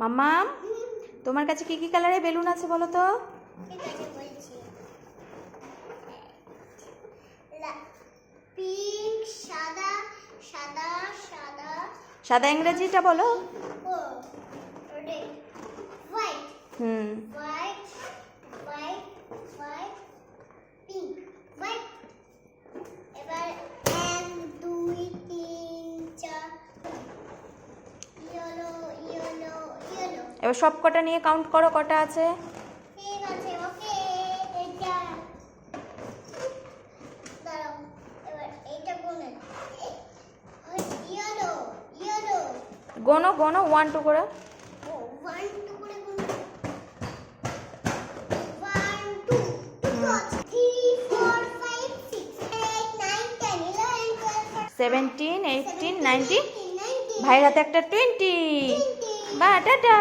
মাম্মাম, তোমার কাছে কি কি কালারের বেলুন আছে বলো তো? ঠিক আছে বলছি। পিঙ্ক, সাদা, সাদা, সাদা, সাদা ইংরেজিটা বলো। Red, white, white, white, white, pink, white. এবার 1 2 3 4 ইয়েলো, ইয়েলো, ইয়েলো। এবার সব কটা নিয়ে কাউন্ট করো কটা আছে। ঠিক আছে, ওকে। এটা দাঁড়াও, এবার এইটা গুনে। Yellow, yellow. গোনো গোনো 1 2 করে। ও 1 2 করে গুনে। 1 2 3 4 5 6 8 9 10 11 12 17 18 19 19 ভাইয়ের হাতে একটা 20। বা টাটা।